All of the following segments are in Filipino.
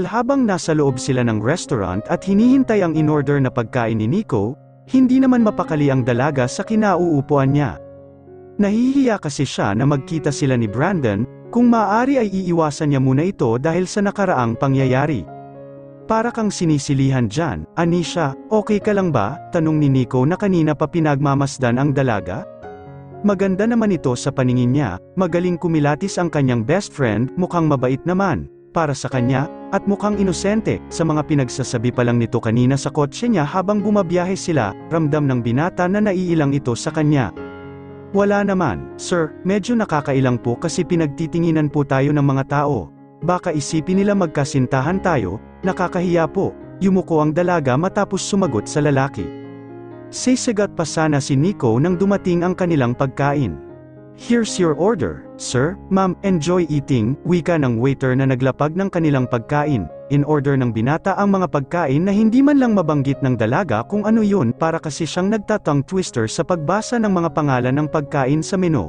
Habang nasa loob sila ng restaurant at hinihintay ang in-order na pagkain ni Nico, hindi naman mapakali ang dalaga sa kinauupuan niya. Nahihiya kasi siya na magkita sila ni Brandon, kung maaari ay iiwasan niya muna ito dahil sa nakaraang pangyayari. Para kang sinisilihan dyan, Anisha, okay ka lang ba? Tanong ni Nico na kanina pa pinagmamasdan ang dalaga. Maganda naman ito sa paningin niya, magaling kumilatis ang kanyang best friend, mukhang mabait naman, para sa kanya, at mukhang inosente, sa mga pinagsasabi pa lang nito kanina sa kotse niya habang bumabiyahe sila, ramdam ng binata na naiilang ito sa kanya. Wala naman, sir, medyo nakakailang po kasi pinagtitinginan po tayo ng mga tao. Baka isipin nila magkasintahan tayo, nakakahiya po, yumuko ang dalaga matapos sumagot sa lalaki. Sisagat pa sana si Nico nang dumating ang kanilang pagkain. Here's your order, sir, ma'am, enjoy eating, wika ng waiter na naglapag ng kanilang pagkain. In order ng binata ang mga pagkain na hindi man lang mabanggit ng dalaga kung ano yun para kasi siyang nagtatong twister sa pagbasa ng mga pangalan ng pagkain sa menu.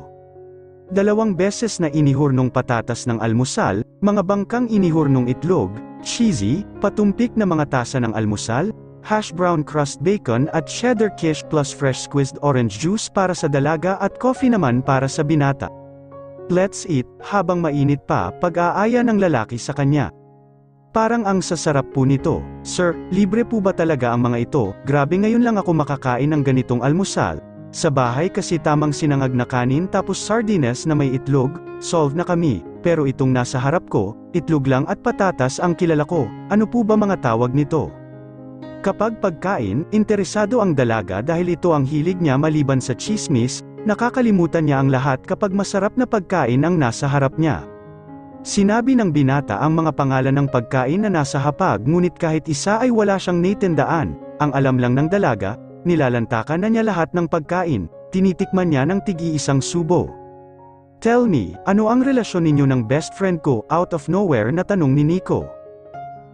2 beses na inihurnong patatas ng almusal, mga bangkang inihurnong itlog, cheesy, patumpik na mga tasa ng almusal, hash brown crust bacon at cheddar quiche plus fresh squeezed orange juice para sa dalaga at coffee naman para sa binata. Let's eat, habang mainit pa, pag-aaya ng lalaki sa kanya. Parang ang sasarap po nito, sir, libre po ba talaga ang mga ito? Grabe ngayon lang ako makakain ng ganitong almusal. Sa bahay kasi tamang sinangag na kanin tapos sardines na may itlog, solve na kami, pero itong nasa harap ko, itlog lang at patatas ang kilala ko, ano po ba mga tawag nito? Kapag pagkain, interesado ang dalaga dahil ito ang hilig niya maliban sa chismis, nakakalimutan niya ang lahat kapag masarap na pagkain ang nasa harap niya. Sinabi ng binata ang mga pangalan ng pagkain na nasa hapag ngunit kahit isa ay wala siyang naitandaan, ang alam lang ng dalaga, nilalantakan na niya lahat ng pagkain, tinitikman niya ng tig-iisang subo. Tell me, ano ang relasyon ninyo ng best friend ko? Out of nowhere na tanong ni Nico.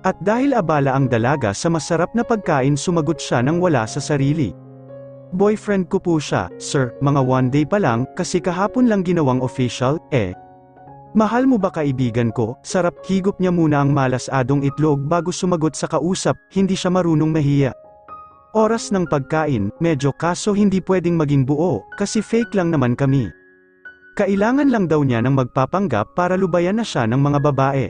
At dahil abala ang dalaga sa masarap na pagkain sumagot siya nang wala sa sarili. Boyfriend ko po siya, sir, mga 1 day pa lang, kasi kahapon lang ginawang official, Mahal mo ba kaibigan ko? Sarap, higop niya muna ang malas-adong itlog bago sumagot sa kausap, hindi siya marunong mahiya. Oras ng pagkain, medyo kaso hindi pwedeng maging buo, kasi fake lang naman kami. Kailangan lang daw niya ng magpapanggap para lubayan na siya ng mga babae.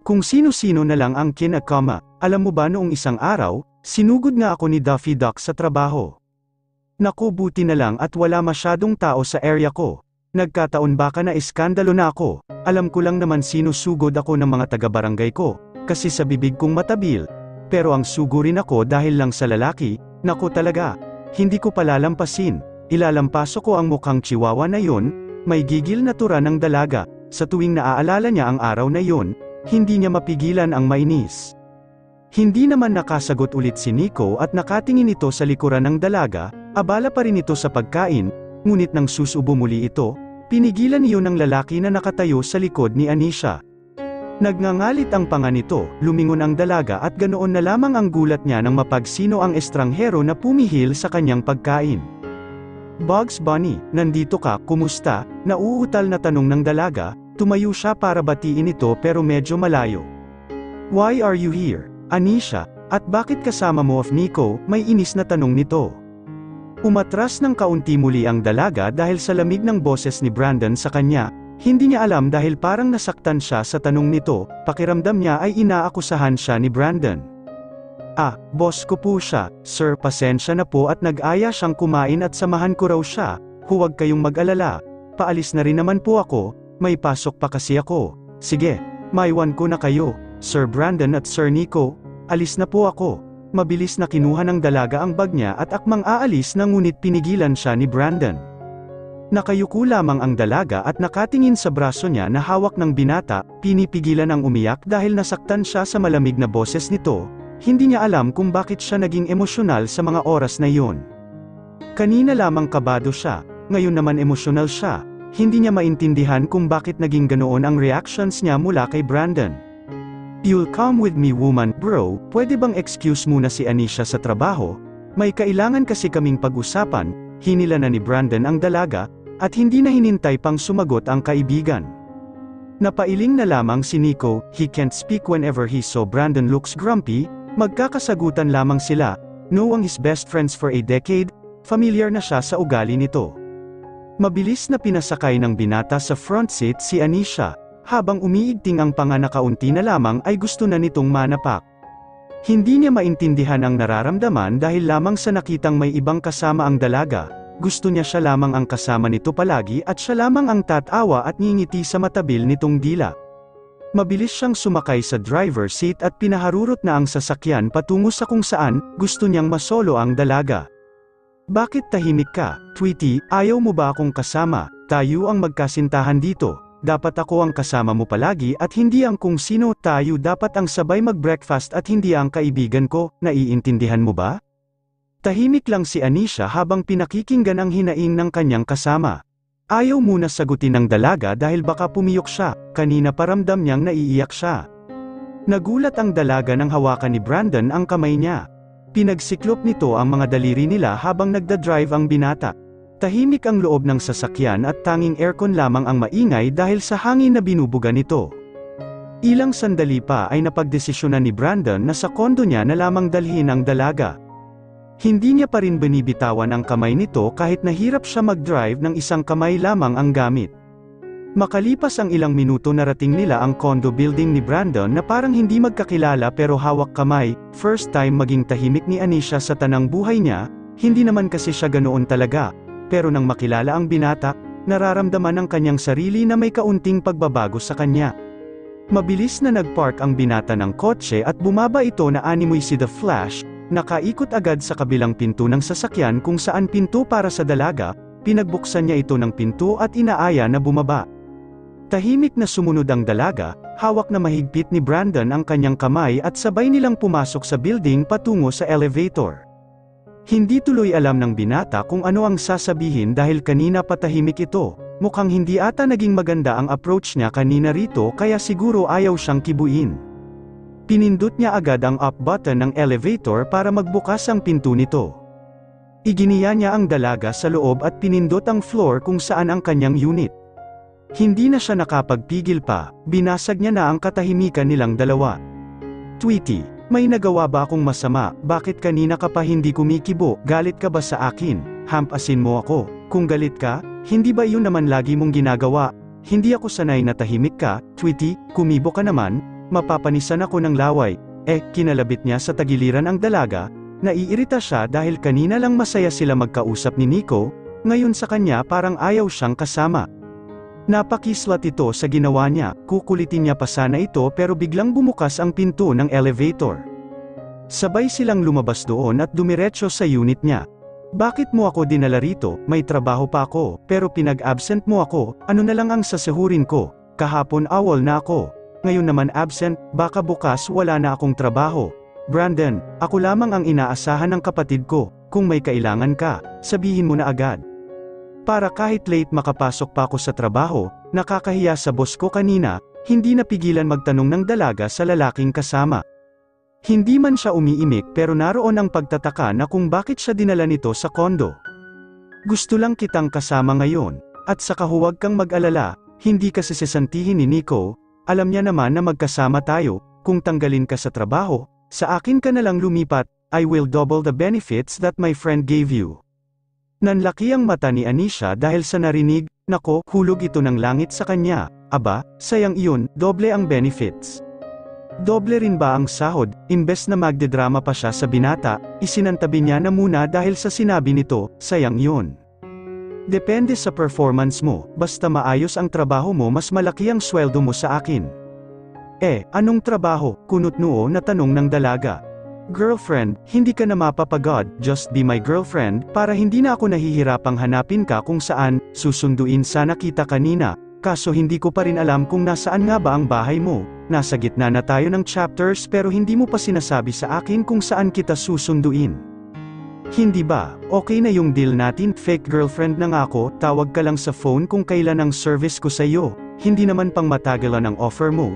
Kung sino-sino na lang ang kinakama, alam mo ba noong isang araw, sinugod nga ako ni Daffy Duck sa trabaho. Naku buti na lang at wala masyadong tao sa area ko. Nagkataon baka na iskandalo na ako, alam ko lang naman sinusugod ako ng mga taga-barangay ko, kasi sa bibig kong matabil. Pero ang sugurin ako dahil lang sa lalaki, naku talaga, hindi ko palalampasin, ilalampaso ko ang mukhang chihuahua na yun, may gigil na tura ng dalaga, sa tuwing naaalala niya ang araw na yun, hindi niya mapigilan ang mainis. Hindi naman nakasagot ulit si Nico at nakatingin ito sa likuran ng dalaga, abala pa rin ito sa pagkain, ngunit nang susubo muli ito, pinigilan iyon ng lalaki na nakatayo sa likod ni Anisha. Nagngangalit ang panga nito, lumingon ang dalaga at ganoon na lamang ang gulat niya nang mapagsino ang estranghero na pumihil sa kanyang pagkain. Bugs Bunny, nandito ka, kumusta? Nauutal na tanong ng dalaga, tumayo siya para batiin ito pero medyo malayo. Why are you here, Anisha? At bakit kasama mo of Nico? May inis na tanong nito. Umatras ng kaunti muli ang dalaga dahil sa lamig ng boses ni Brandon sa kanya, hindi niya alam dahil parang nasaktan siya sa tanong nito, pakiramdam niya ay inaakusahan siya ni Brandon. Boss ko po siya, sir pasensya na po at nag-aya siyang kumain at samahan ko raw siya, huwag kayong mag-alala, paalis na rin naman po ako, may pasok pa kasi ako, sige, maiwan ko na kayo, Sir Brandon at Sir Nico, alis na po ako. Mabilis na kinuha ng dalaga ang bag niya at akmang aalis na ngunit pinigilan siya ni Brandon. Nakayuko lamang ang dalaga at nakatingin sa braso niya na hawak ng binata, pinipigilan ang umiyak dahil nasaktan siya sa malamig na boses nito, hindi niya alam kung bakit siya naging emosyonal sa mga oras na iyon. Kanina lamang kabado siya, ngayon naman emosyonal siya, hindi niya maintindihan kung bakit naging ganoon ang reactions niya mula kay Brandon. You'll come with me woman, bro, pwede bang excuse muna si Anisha sa trabaho? May kailangan kasi kaming pag-usapan, hinila na ni Brandon ang dalaga, at hindi na hinintay pang sumagot ang kaibigan. Napailing na lamang si Nico, he can't speak whenever he saw Brandon looks grumpy, magkakasagutan lamang sila, knowing his best friends for a decade, familiar na siya sa ugali nito. Mabilis na pinasakay ng binata sa front seat si Anisha, habang umiigting ang panga na kaunti na lamang ay gusto na nitong manapak. Hindi niya maintindihan ang nararamdaman dahil lamang sa nakitang may ibang kasama ang dalaga, gusto niya siya lamang ang kasama nito palagi at siya lamang ang tatawa at ngingiti sa matabil nitong dila. Mabilis siyang sumakay sa driver seat at pinaharurot na ang sasakyan patungo sa kung saan gusto niyang masolo ang dalaga. Bakit tahimik ka, Tweety, ayaw mo ba akong kasama? Tayo ang magkasintahan dito. Dapat ako ang kasama mo palagi at hindi ang kung sino. Tayo dapat ang sabay mag-breakfast at hindi ang kaibigan ko, naiintindihan mo ba? Tahimik lang si Anisha habang pinakikinggan ang hinaing ng kanyang kasama. Ayaw muna sagutin ng dalaga dahil baka pumiyok siya, kanina paramdam niyang naiiyak siya. Nagulat ang dalaga nang hawakan ni Brandon ang kamay niya. Pinagsiklop nito ang mga daliri nila habang nagdadrive ang binata. Tahimik ang loob ng sasakyan at tanging aircon lamang ang maingay dahil sa hangin na binubuga nito. Ilang sandali pa ay napagdesisyonan ni Brandon na sa kondo niya na lamang dalhin ang dalaga. Hindi niya pa rin binibitawan ang kamay nito kahit nahirap siya mag-drive ng isang kamay lamang ang gamit. Makalipas ang ilang minuto narating nila ang condo building ni Brandon na parang hindi magkakilala pero hawak kamay, first time maging tahimik ni Anisha sa tanang buhay niya, hindi naman kasi siya ganoon talaga, pero nang makilala ang binata, nararamdaman ng kanyang sarili na may kaunting pagbabago sa kanya. Mabilis na nagpark ang binata ng kotse at bumaba ito na animoy si The Flash, nakaikot agad sa kabilang pinto ng sasakyan kung saan pinto para sa dalaga, pinagbuksan niya ito ng pinto at inaaya na bumaba. Tahimik na sumunod ang dalaga, hawak na mahigpit ni Brandon ang kanyang kamay at sabay nilang pumasok sa building patungo sa elevator. Hindi tuloy alam ng binata kung ano ang sasabihin dahil kanina patahimik ito, mukhang hindi ata naging maganda ang approach niya kanina rito kaya siguro ayaw siyang kibuin. Pinindot niya agad ang up button ng elevator para magbukas ang pinto nito. Iginiya niya ang dalaga sa loob at pinindot ang floor kung saan ang kanyang unit. Hindi na siya nakapagpigil pa, binasag niya na ang katahimikan nilang dalawa. Tweety, may nagawa ba akong masama? Bakit kanina ka pa hindi kumikibo? Galit ka ba sa akin? Hampasin mo ako. Kung galit ka, hindi ba iyon naman lagi mong ginagawa? Hindi ako sanay na tahimik ka, Tweety, kumibo ka naman. Mapapanisan ako ng laway. Kinalabit niya sa tagiliran ang dalaga, naiirita siya dahil kanina lang masaya sila magkausap ni Nico, ngayon sa kanya parang ayaw siyang kasama. Napakislat ito sa ginawa niya, kukulitin niya pa sana ito pero biglang bumukas ang pinto ng elevator. Sabay silang lumabas doon at dumiretso sa unit niya. Bakit mo ako dinala rito? May trabaho pa ako, pero pinag-absent mo ako, ano na lang ang sasahurin ko? Kahapon awol na ako. Ngayon naman absent, baka bukas wala na akong trabaho. Brandon, ako lamang ang inaasahan ng kapatid ko, kung may kailangan ka, sabihin mo na agad. Para kahit late makapasok pa ako sa trabaho, nakakahiya sa boss ko kanina, hindi napigilan magtanong ng dalaga sa lalaking kasama. Hindi man siya umiimik pero naroon ang pagtataka na kung bakit siya dinala nito sa kondo. Gusto lang kitang kasama ngayon, at saka huwag kang mag-alala, hindi ka sisesantihin ni Nico. Alam niya naman na magkasama tayo, kung tanggalin ka sa trabaho, sa akin ka na lang lumipat, I will double the benefits that my friend gave you. Nanlaki ang mata ni Anisha dahil sa narinig, nako, hulog ito ng langit sa kanya, aba, sayang iyon, doble ang benefits. Doble rin ba ang sahod? Imbes na magdedrama pa siya sa binata, isinantabi niya na muna dahil sa sinabi nito, sayang iyon. Depende sa performance mo, basta maayos ang trabaho mo mas malaki ang sweldo mo sa akin. Anong trabaho? Kunot noo na tanong ng dalaga. Girlfriend, hindi ka na mapapagod, just be my girlfriend, para hindi na ako nahihirapang hanapin ka kung saan, susunduin sana kita kanina, kaso hindi ko pa rin alam kung nasaan nga ba ang bahay mo, nasa gitna na tayo ng chapters pero hindi mo pa sinasabi sa akin kung saan kita susunduin. Hindi ba, okay na yung deal natin? Fake girlfriend na nga ako, tawag ka lang sa phone kung kailan ang service ko sa'yo, hindi naman pang matagalan ang offer mo.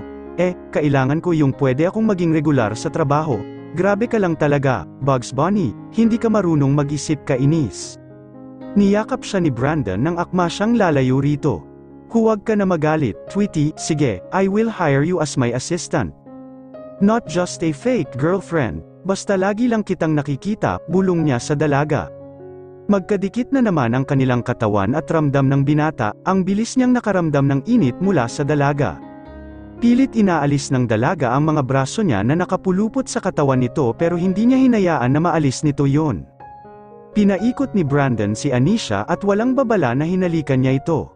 Kailangan ko yung pwede akong maging regular sa trabaho. Grabe ka lang talaga, Bugs Bunny, hindi ka marunong mag-isip, kainis. Niyakap siya ni Brandon nang akma siyang lalayo rito. Huwag ka na magalit, Tweety, sige, I will hire you as my assistant. Not just a fake girlfriend, basta lagi lang kitang nakikita, bulong niya sa dalaga. Magkadikit na naman ang kanilang katawan at ramdam ng binata, ang bilis niyang nakaramdam ng init mula sa dalaga. Pilit inaalis ng dalaga ang mga braso niya na nakapulupot sa katawan nito pero hindi niya hinayaan na maalis nito yon. Pinaikot ni Brandon si Anisha at walang babala na hinalikan niya ito.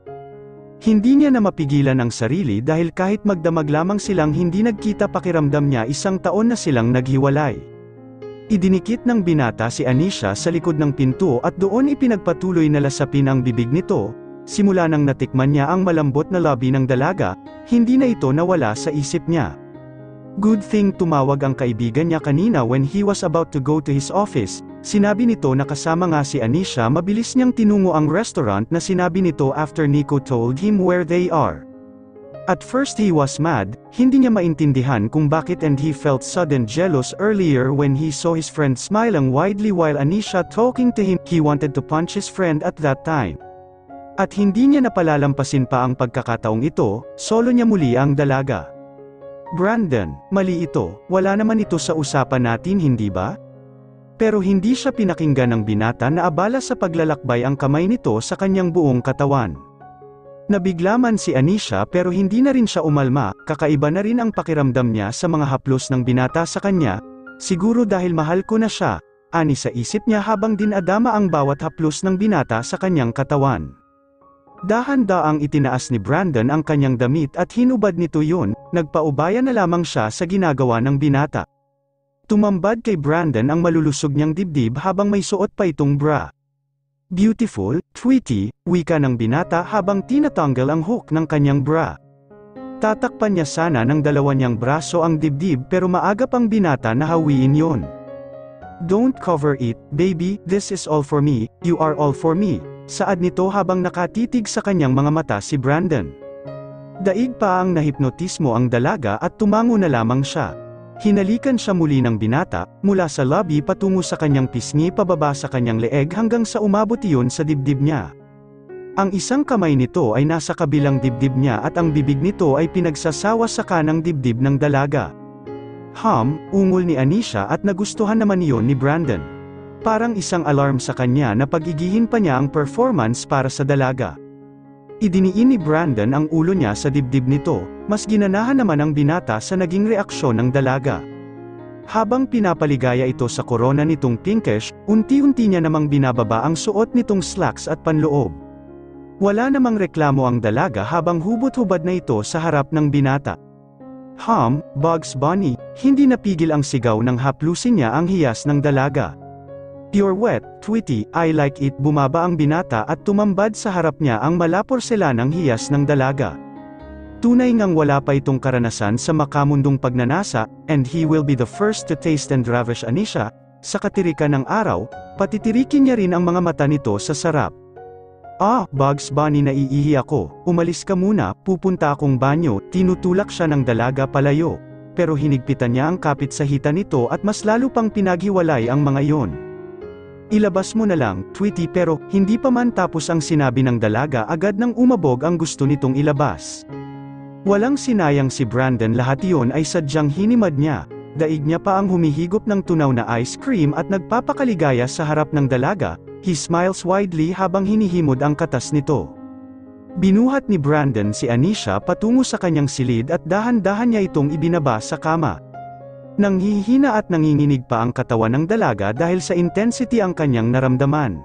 Hindi niya na mapigilan ang sarili dahil kahit magdamag lamang silang hindi nagkita pakiramdam niya 1 taon na silang naghiwalay. Idinikit ng binata si Anisha sa likod ng pinto at doon ipinagpatuloy na lasapin ang bibig nito. Simula nang natikman niya ang malambot na labi ng dalaga, hindi na ito nawala sa isip niya. Good thing tumawag ang kaibigan niya kanina when he was about to go to his office. Sinabi nito na kasama nga si Anisha. Mabilis niyang tinungo ang restaurant na sinabi nito after Nico told him where they are. At first he was mad, hindi niya maintindihan kung bakit and he felt sudden jealous earlier when he saw his friend smiling widely while Anisha talking to him. He wanted to punch his friend at that time. At hindi niya napalalampasin pa ang pagkakataong ito, solo niya muli ang dalaga. Brandon, mali ito, wala naman ito sa usapan natin hindi ba? Pero hindi siya pinakinggan ng binata na abala sa paglalakbay ang kamay nito sa kanyang buong katawan. Nabigla man si Anisha pero hindi na rin siya umalma, kakaiba na rin ang pakiramdam niya sa mga haplos ng binata sa kanya. Siguro dahil mahal ko na siya, ani sa isip niya habang dinadama ang bawat haplos ng binata sa kanyang katawan. Dahan-daang itinaas ni Brandon ang kanyang damit at hinubad nito yun, nagpaubaya na lamang siya sa ginagawa ng binata. Tumambad kay Brandon ang malulusog niyang dibdib habang may suot pa itong bra. Beautiful, Tweety, wika ng binata habang tinatanggal ang hook ng kanyang bra. Tatakpan niya sana ng dalawa niyang braso ang dibdib pero maagap ang binata na hawiin yon. Don't cover it, baby, this is all for me, you are all for me. Saad nito habang nakatitig sa kanyang mga mata si Brandon. Daig pa ang nahipnotismo ang dalaga at tumango na lamang siya. Hinalikan siya muli ng binata, mula sa lobby patungo sa kanyang pisngi pababa sa kanyang leeg hanggang sa umabot iyon sa dibdib niya. Ang isang kamay nito ay nasa kabilang dibdib niya at ang bibig nito ay pinagsasawa sa kanang dibdib ng dalaga. Ungol ni Anisha at nagustuhan naman iyon ni Brandon. Parang isang alarm sa kanya na pagigihin pa niya ang performance para sa dalaga. Idiniin ni Brandon ang ulo niya sa dibdib nito, mas ginanahan naman ang binata sa naging reaksyon ng dalaga. Habang pinapaligaya ito sa korona nitong pinkish, unti-unti niya namang binababa ang suot nitong slacks at panloob. Wala namang reklamo ang dalaga habang hubot-hubad na ito sa harap ng binata. Bugs Bunny, hindi napigil ang sigaw ng haplusin niya ang hiyas ng dalaga. You're wet, Tweety, I like it. Bumaba ang binata at tumambad sa harap niya ang malaporselanang hiyas ng dalaga. Tunay ngang wala pa itong karanasan sa makamundong pagnanasa, and he will be the first to taste and ravish Anisha. Sa katirikan ng araw, patitirikin niya rin ang mga mata nito sa sarap. Bugs Bunny, naiihi ako, umalis ka muna, pupunta akong banyo. Tinutulak siya ng dalaga palayo. Pero hinigpitan niya ang kapit sa hita nito at mas lalo pang pinaghiwalay ang mga iyon. Ilabas mo na lang, Tweety, pero hindi pa man tapos ang sinabi ng dalaga agad nang umabog ang gusto nitong ilabas. Walang sinayang si Brandon, lahat iyon ay sadyang hinimad niya. Daig niya pa ang humihigop ng tunaw na ice cream at nagpapakaligaya sa harap ng dalaga. He smiles widely habang hinihimod ang katas nito. Binuhat ni Brandon si Anisha patungo sa kanyang silid at dahan-dahan niya itong ibinaba sa kama. Nanghihina at nanginginig pa ang katawan ng dalaga dahil sa intensity ang kanyang naramdaman.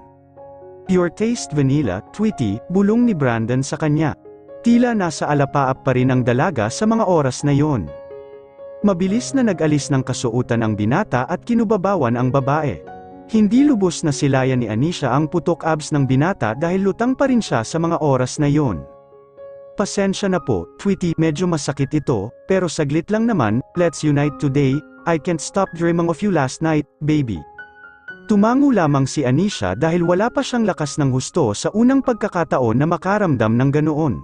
Pure taste vanilla, Tweety, bulong ni Brandon sa kanya. Tila nasa alapaap pa rin ang dalaga sa mga oras na yon. Mabilis na nag-alis ng kasuotan ang binata at kinubabawan ang babae. Hindi lubos na silayan ni Anisha ang putok abs ng binata dahil lutang pa rin siya sa mga oras na yon. Pasensya na po, Tweety, medyo masakit ito, pero saglit lang naman, let's unite today, I can't stop dreaming of you last night, baby. Tumango lamang si Anisha dahil wala pa siyang lakas ng husto sa unang pagkakataon na makaramdam ng ganoon.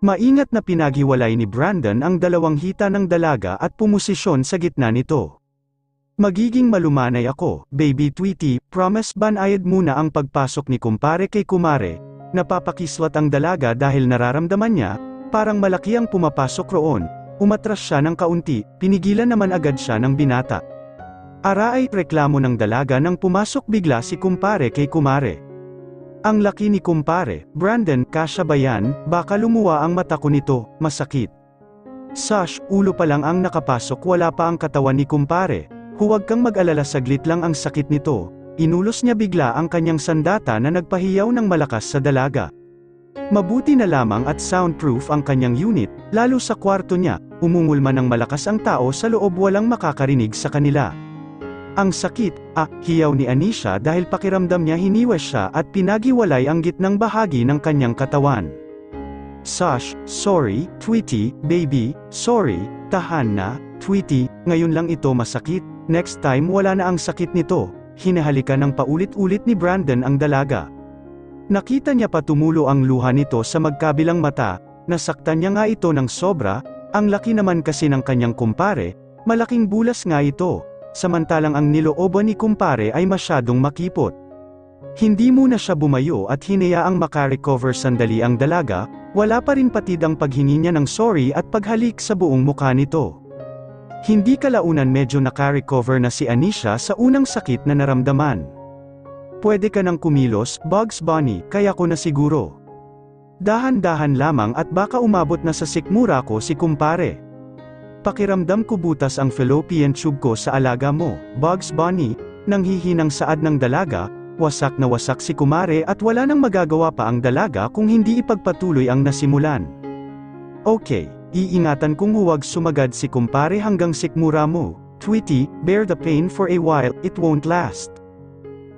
Maingat na pinaghiwalay ni Brandon ang dalawang hita ng dalaga at pumosisyon sa gitna nito. Magiging malumanay ako, baby Tweety, promise. Banayad muna ang pagpasok ni kumpare kay kumare. Napapakislat ang dalaga dahil nararamdaman niya, parang malaki ang pumapasok roon. Umatras siya ng kaunti, pinigilan naman agad siya ng binata. Ara ay reklamo ng dalaga nang pumasok bigla si kumpare kay kumare. Ang laki ni kumpare, Brandon, kasya ba yan? Baka lumuwa ang mata ko nito, masakit. Sash, ulo pa lang ang nakapasok, wala pa ang katawan ni kumpare. Huwag kang mag-alala, saglit lang ang sakit nito. Inulos niya bigla ang kanyang sandata na nagpahiyaw ng malakas sa dalaga. Mabuti na lamang at soundproof ang kanyang unit, lalo sa kwarto niya, umungol man ng malakas ang tao sa loob, walang makakarinig sa kanila. Ang sakit, hiyaw ni Anisha dahil pakiramdam niya hiniwes siya at pinagiwalay ang gitnang bahagi ng kanyang katawan. Sash, sorry, Tweety, baby, sorry, tahan na, Tweety, ngayon lang ito masakit, next time wala na ang sakit nito. Hinahalikan ng paulit-ulit ni Brandon ang dalaga. Nakita niya pa tumulo ang luha nito sa magkabilang mata, nasaktan niya nga ito ng sobra, ang laki naman kasi ng kanyang kumpare, malaking bulas nga ito. Samantalang ang nilooban ni kumpare ay masyadong makipot. Hindi muna siya bumayo at hinayaang makarecover sandali ang dalaga, wala pa rin patid ang paghingi niya ng sorry at paghalik sa buong mukha nito. Hindi kalaunan medyo nakarecover na si Anisha sa unang sakit na naramdaman. Pwede ka nang kumilos, Bugs Bunny, kaya ko na siguro. Dahan-dahan lamang at baka umabot na sa sikmura ko si kumpare. Pakiramdam ko butas ang fallopian tube ko sa alaga mo, Bugs Bunny, nang hihinang saad ng dalaga, wasak na wasak si kumare at wala nang magagawa pa ang dalaga kung hindi ipagpatuloy ang nasimulan. Okay, iingatan kong huwag sumagad si kumpare hanggang sikmura mo, Tweety, bear the pain for a while, it won't last.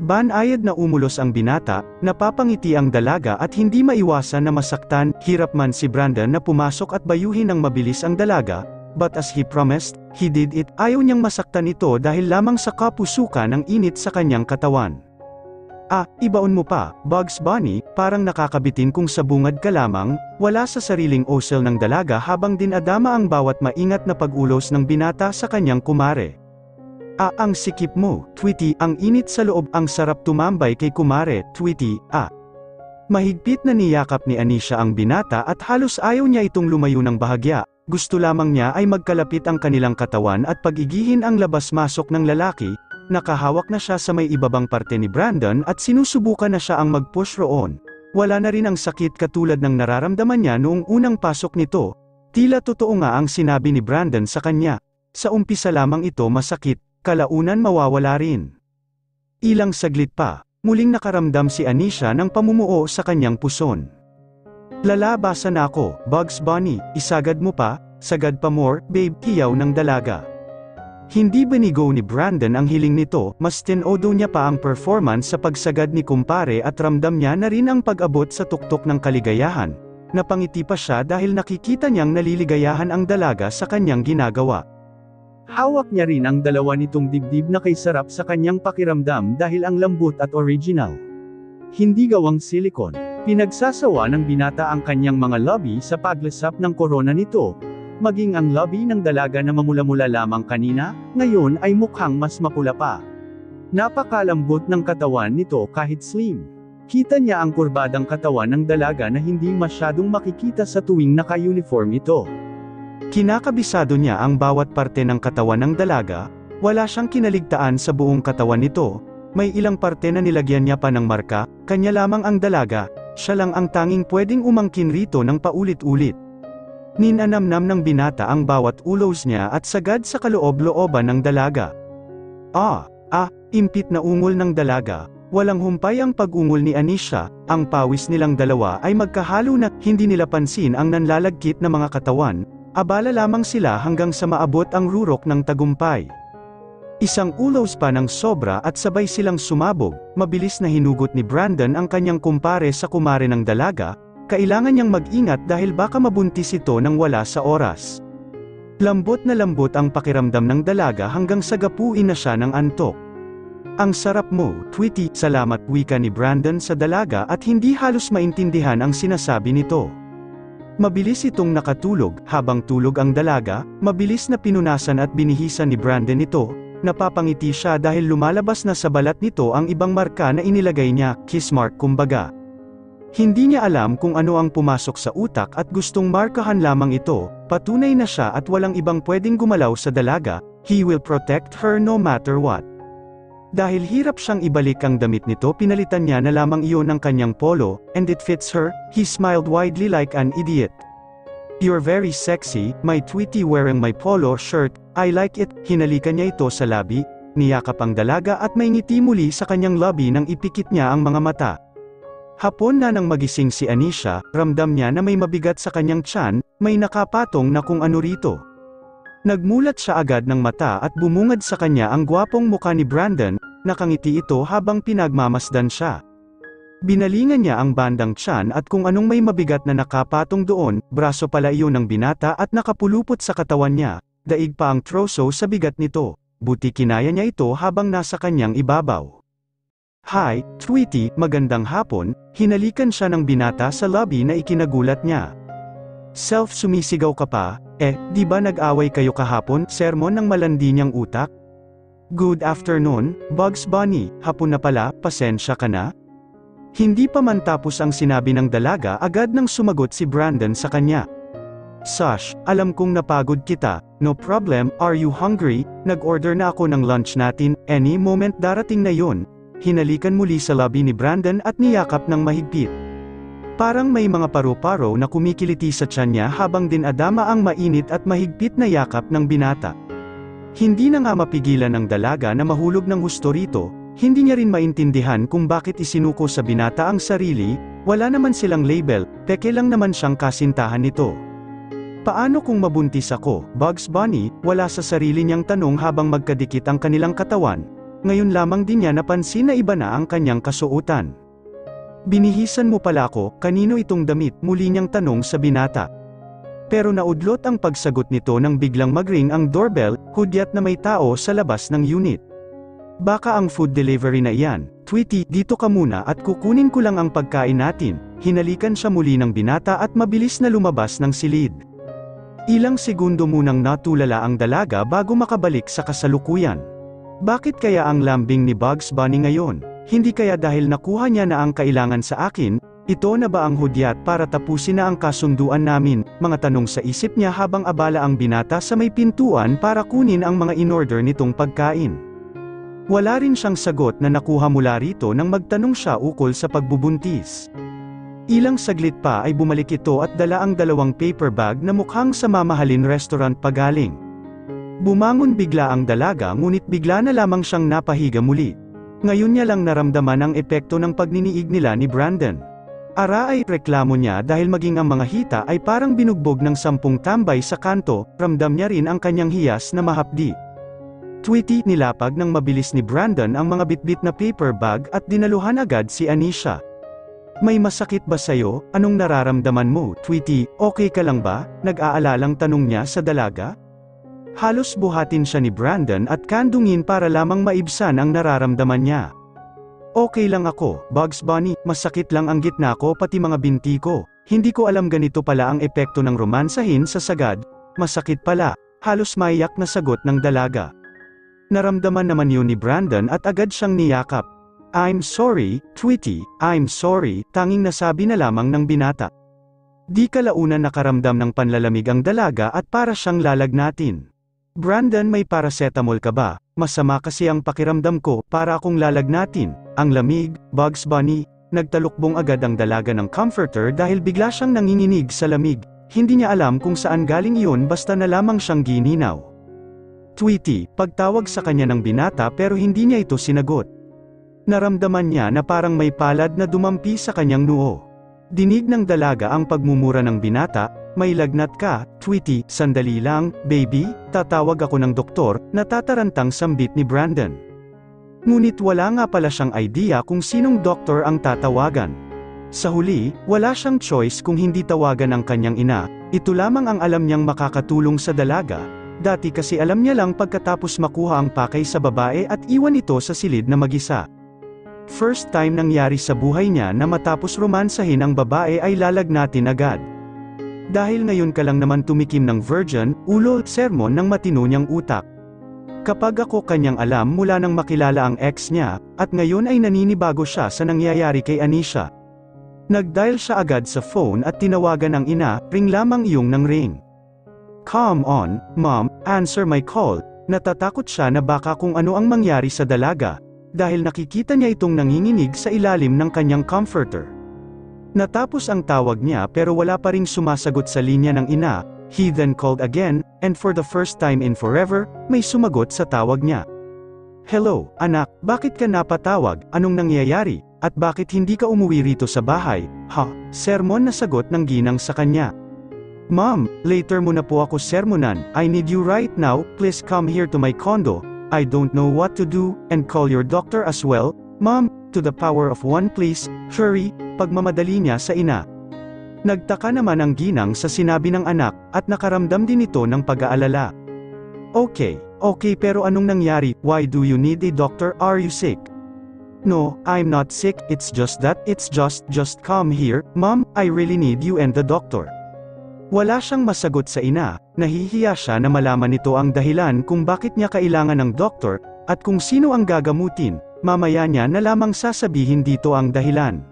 Banayad na umulos ang binata, napapangiti ang dalaga at hindi maiwasan na masaktan, hirap man si Brandon na pumasok at bayuhin ng mabilis ang dalaga, but as he promised, he did it. Ayaw niyang masaktan ito dahil lamang sa kapusukan ng init sa kanyang katawan. Ibaon mo pa, Bugs Bunny, parang nakakabitin kung sabungad ka lamang, wala sa sariling osel ng dalaga habang dinadama ang bawat maingat na pag-ulos ng binata sa kanyang kumare. Ang sikip mo, Tweety, ang init sa loob, ang sarap tumambay kay kumare, Tweety, Mahigpit na niyakap ni Anisha ang binata at halos ayaw niya itong lumayo ng bahagya. Gusto lamang niya ay magkalapit ang kanilang katawan at pag-igihin ang labas-masok ng lalaki, nakahawak na siya sa may ibabang parte ni Brandon at sinusubukan na siya ang mag-push roon. Wala na rin ang sakit katulad ng nararamdaman niya noong unang pasok nito, tila totoo nga ang sinabi ni Brandon sa kanya. Sa umpisa lamang ito masakit, kalaunan mawawala rin. Ilang saglit pa, muling nakaramdam si Anisha ng pamumuo sa kanyang puson. Lalabasan na ako, Bugs Bunny, isagad mo pa, sagad pa more, babe, hiyaw ng dalaga. Hindi binigo ni Brandon ang hiling nito, mas tinodo niya pa ang performance sa pagsagad ni kumpare at ramdam niya na rin ang pag-abot sa tuktok ng kaligayahan. Napangiti pa siya dahil nakikita niyang naliligayahan ang dalaga sa kanyang ginagawa. Hawak niya rin ang dalawa nitong dibdib na kay sarap sa kanyang pakiramdam dahil ang lambot at original. Hindi gawang silikon. Pinagsasawa ng binata ang kanyang mga lobby sa paglasap ng korona nito, maging ang lobby ng dalaga na mamula-mula lamang kanina, ngayon ay mukhang mas mapula pa. Napakalambot ng katawan nito kahit slim. Kita niya ang kurbadang katawan ng dalaga na hindi masyadong makikita sa tuwing naka-uniform ito. Kinakabisado niya ang bawat parte ng katawan ng dalaga, wala siyang kinaligtaan sa buong katawan nito, may ilang parte na nilagyan niya pa ng marka, kanya lamang ang dalaga. Siya lang ang tanging pwedeng umangkin rito ng paulit-ulit. Ninanamnam ng binata ang bawat ulos niya at sagad sa kaloob-looban ng dalaga. Impit na ungol ng dalaga, walang humpay ang pag-ungol ni Anisha, ang pawis nilang dalawa ay magkahalo na, hindi nila pansin ang nanlalagkit na mga katawan, abala lamang sila hanggang sa maabot ang rurok ng tagumpay. Isang ulos pa ng sobra at sabay silang sumabog, mabilis na hinugot ni Brandon ang kanyang kumpare sa kumare ng dalaga, kailangan niyang mag-ingat dahil baka mabuntis ito nang wala sa oras. Lambot na lambot ang pakiramdam ng dalaga hanggang sa gapuin na siya ng antok. Ang sarap mo, Tweety, salamat, wika ni Brandon sa dalaga at hindi halos maintindihan ang sinasabi nito. Mabilis itong nakatulog, habang tulog ang dalaga, mabilis na pinunasan at binihisan ni Brandon ito. Napapangiti siya dahil lumalabas na sa balat nito ang ibang marka na inilagay niya, kiss mark kumbaga. Hindi niya alam kung ano ang pumasok sa utak at gustong markahan lamang ito, patunay na siya at walang ibang pwedeng gumalaw sa dalaga, he will protect her no matter what. Dahil hirap siyang ibalik ang damit nito, pinalitan niya na lamang iyon ng kanyang polo, and it fits her. He smiled widely like an idiot. You're very sexy, my Tweety, wearing my polo shirt, I like it. Hinalikan niya ito sa labi, niyakap ang dalaga at may ngiti muli sa kanyang labi nang ipikit niya ang mga mata. Hapon na nang magising si Anisha, ramdam niya na may mabigat sa kanyang tiyan, may nakapatong na kung ano rito. Nagmulat siya agad ng mata at bumungad sa kanya ang gwapong mukha ni Brandon, nakangiti ito habang pinagmamasdan siya. Binalingan niya ang bandang tiyan at kung anong may mabigat na nakapatong doon, braso pala iyon ng binata at nakapulupot sa katawan niya, daig pa ang troso sa bigat nito, buti kinaya niya ito habang nasa kanyang ibabaw. Hi, Tweety, magandang hapon, hinalikan siya ng binata sa lobby na ikinagulat niya. Sumisigaw ka pa, di ba nag-away kayo kahapon? Sermon ng malandi niyang utak. Good afternoon, Bugs Bunny, hapon na pala, pasensya ka na? Hindi pa man tapos ang sinabi ng dalaga, agad nang sumagot si Brandon sa kanya. Sash, alam kong napagod kita, no problem, are you hungry? Nag-order na ako ng lunch natin, any moment darating na yon. Hinalikan muli sa labi ni Brandon at niyakap ng mahigpit. Parang may mga paru-paro na kumikiliti sa tiyan niya habang dinadama ang mainit at mahigpit na yakap ng binata. Hindi na nga mapigilan ng dalaga na mahulog ng husto rito, hindi niya rin maintindihan kung bakit isinuko sa binata ang sarili, wala naman silang label, peke lang naman siyang kasintahan nito. Paano kung mabuntis ako, Bugs Bunny? Wala sa sarili niyang tanong habang magkadikit ang kanilang katawan, ngayon lamang din niya napansin na iba na ang kanyang kasuotan. Binihisan mo pala ako, kanino itong damit? Muli niyang tanong sa binata. Pero naudlot ang pagsagot nito nang biglang magring ang doorbell, hudyat na may tao sa labas ng unit. Baka ang food delivery na iyan. Tweety, dito ka muna at kukunin ko lang ang pagkain natin. Hinalikan siya muli ng binata at mabilis na lumabas ng silid. Ilang segundo munang natulala ang dalaga bago makabalik sa kasalukuyan. Bakit kaya ang lambing ni Bugs Bunny ngayon? Hindi kaya dahil nakuha niya na ang kailangan sa akin? Ito na ba ang hudyat para tapusin na ang kasunduan namin? Mga tanong sa isip niya habang abala ang binata sa may pintuan para kunin ang mga in-order nitong pagkain. Wala rin siyang sagot na nakuha mula rito nang magtanong siya ukol sa pagbubuntis. Ilang saglit pa ay bumalik ito at dala ang dalawang paper bag na mukhang sa mamahalin restaurant pagaling. Bumangon bigla ang dalaga ngunit bigla na lamang siyang napahiga muli. Ngayon niya lang naramdaman ang epekto ng pagniniig nila ni Brandon. Ara ay reklamo niya dahil maging ang mga hita ay parang binugbog ng 10 tambay sa kanto, ramdam niya rin ang kanyang hiyas na mahapdi. Tweety, nilapag ng mabilis ni Brandon ang mga bitbit na paper bag at dinaluhan agad si Anisha. May masakit ba sayo? Anong nararamdaman mo, Tweety? Okay ka lang ba? Nag-aalalang tanong niya sa dalaga. Halos buhatin siya ni Brandon at kandungin para lamang maibsan ang nararamdaman niya. Okay lang ako, Bugs Bunny, masakit lang ang gitna ko pati mga binti ko. Hindi ko alam ganito pala ang epekto ng romansahin sa sagad. Masakit pala, halos maiyak na sagot ng dalaga. Naramdaman naman yun ni Brandon at agad siyang niyakap. I'm sorry, Tweety, I'm sorry, tanging nasabi na lamang ng binata. Di kalaunan nakaramdam ng panlalamig ang dalaga at para siyang lalagnatin. Brandon, may paracetamol ka ba? Masama kasi ang pakiramdam ko, para akong lalagnatin. Ang lamig, Bugs Bunny. Nagtalukbong agad ang dalaga ng comforter dahil bigla siyang nanginginig sa lamig. Hindi niya alam kung saan galing iyon basta na lamang siyang gininaw. Tweety, pagtawag sa kanya ng binata pero hindi niya ito sinagot. Naramdaman niya na parang may palad na dumampi sa kanyang noo. Dinig ng dalaga ang pagmumura ng binata. May lagnat ka, Tweety, sandali lang, baby, tatawag ako ng doktor, natatarantang sambit ni Brandon. Ngunit wala nga pala siyang idea kung sinong doktor ang tatawagan. Sa huli, wala siyang choice kung hindi tawagan ang kanyang ina, ito lamang ang alam niyang makakatulong sa dalaga, dati kasi alam niya lang pagkatapos makuha ang pakay sa babae at iwan ito sa silid na mag-isa. First time nangyari sa buhay niya na matapos romansahin ang babae ay lalagnatin agad. Dahil ngayon ka lang naman tumikim ng virgin, ulo, sermon ng matino niyang utak. Kapag ako kanyang alam mula nang makilala ang ex niya, at ngayon ay naninibago siya sa nangyayari kay Anisha. Nag-dial siya agad sa phone at tinawagan ang ina, ring lamang iyong nang ring. "Come on, Mom, answer my call." Natatakot siya na baka kung ano ang mangyari sa dalaga, dahil nakikita niya itong nanginginig sa ilalim ng kanyang comforter. Natapos ang tawag niya pero wala pa ring sumasagot sa linya ng ina. He then called again, and for the first time in forever, may sumagot sa tawag niya. "Hello, anak, bakit ka napatawag? Anong nangyayari? At bakit hindi ka umuwi rito sa bahay?" "Ha?" Sermon na sagot ng ginang sa kanya. "Mom, later mo na po ako sermonan. I need you right now, please come here to my condo. I don't know what to do, and call your doctor as well. Mom, to the power of one please, hurry." Pagmamadali niya sa ina. Nagtaka naman ang ginang sa sinabi ng anak, at nakaramdam din ito ng pag-aalala. Okay, pero anong nangyari? Why do you need a doctor? Are you sick?" "No, I'm not sick, it's just come here, Mom, I really need you and the doctor." Wala siyang masagot sa ina, nahihiya siya na malaman nito ang dahilan kung bakit niya kailangan ng doktor, at kung sino ang gagamutin, mamaya niya na lamang sasabihin dito ang dahilan.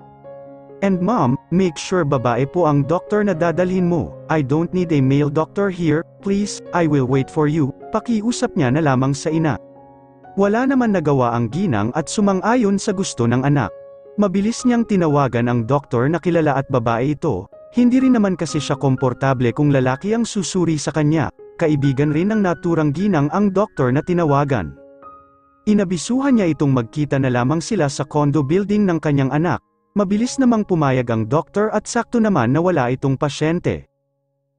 "And Mom, make sure babae po ang doktor na dadalhin mo. I don't need a male doctor here, please, I will wait for you." Pakiusap niya na lamang sa ina. Wala naman nagawa ang ginang at sumang-ayon sa gusto ng anak. Mabilis niyang tinawagan ang doktor na kilala at babae ito, hindi rin naman kasi siya komportable kung lalaki ang susuri sa kanya, kaibigan rin ng naturang ginang ang doktor na tinawagan. Inabisuhan niya itong magkita na lamang sila sa condo building ng kanyang anak. Mabilis namang pumayag ang doktor at sakto naman na wala itong pasyente.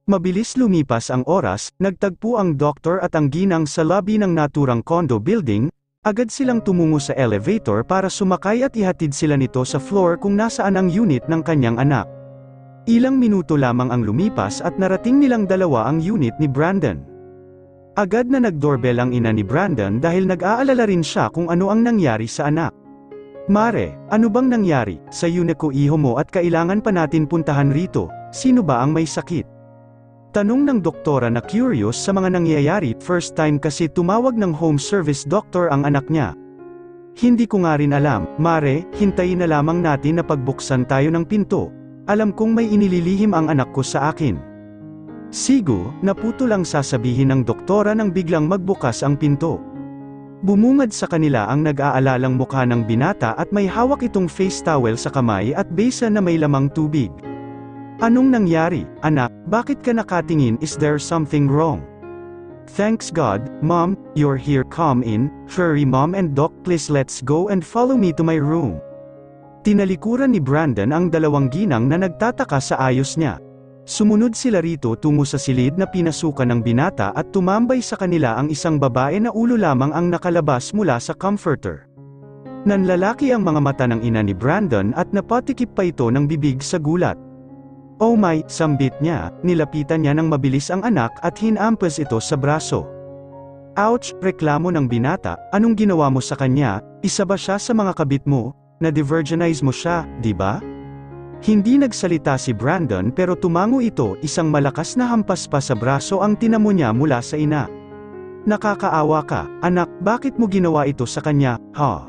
Mabilis lumipas ang oras, nagtagpo ang doktor at ang ginang sa lobby ng naturang condo building, agad silang tumungo sa elevator para sumakay at ihatid sila nito sa floor kung nasaan ang unit ng kanyang anak. Ilang minuto lamang ang lumipas at narating nilang dalawa ang unit ni Brandon. Agad na nag-doorbell ang ina ni Brandon dahil nag-aalala rin siya kung ano ang nangyari sa anak. "Mare, ano bang nangyari sa unit ko iho mo at kailangan pa natin puntahan rito? Sino ba ang may sakit?" Tanong ng doktora na curious sa mga nangyayari. First time kasi tumawag ng home service doctor ang anak niya. "Hindi ko nga rin alam, Mare, hintayin na lamang natin na pagbuksan tayo ng pinto. Alam kong may inililihim ang anak ko sa akin." Sigo, naputo lang sasabihin ng doktora nang biglang magbukas ang pinto. Bumungad sa kanila ang nag-aalalang mukha ng binata at may hawak itong face towel sa kamay at basin na may lamang tubig. "Anong nangyari, anak? Bakit ka nakatingin? Is there something wrong?" "Thanks God, Mom, you're here. Come in. Hurry Mom and Doc, please let's go and follow me to my room." Tinalikuran ni Brandon ang dalawang ginang na nagtataka sa ayos niya. Sumunod sila rito tungo sa silid na pinasukan ng binata at tumambay sa kanila ang isang babae na ulo lamang ang nakalabas mula sa comforter. Nanlalaki ang mga mata ng ina ni Brandon at napatikip pa ito ng bibig sa gulat. "Oh my," sambit niya, nilapitan niya ng mabilis ang anak at hinampas ito sa braso. "Ouch," reklamo ng binata, "anong ginawa mo sa kanya? Isa ba siya sa mga kabit mo? Na-divergenize mo siya, di ba?" Hindi nagsalita si Brandon pero tumango ito, isang malakas na hampas pa sa braso ang tinamo niya mula sa ina. "Nakakaawa ka, anak, bakit mo ginawa ito sa kanya, ha?"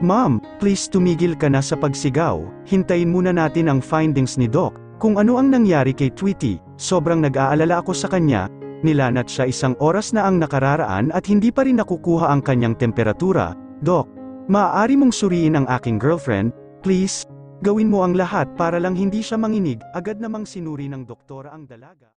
"Mom, please tumigil ka na sa pagsigaw, hintayin muna natin ang findings ni Doc, kung ano ang nangyari kay Tweety, sobrang nag-aalala ako sa kanya." Nilanat siya, isang oras na ang nakararaan at hindi pa rin nakukuha ang kanyang temperatura. "Doc, maaari mong suriin ang aking girlfriend, please? Gawin mo ang lahat para lang hindi siya manginig." Agad namang sinuri ng doktora ang dalaga.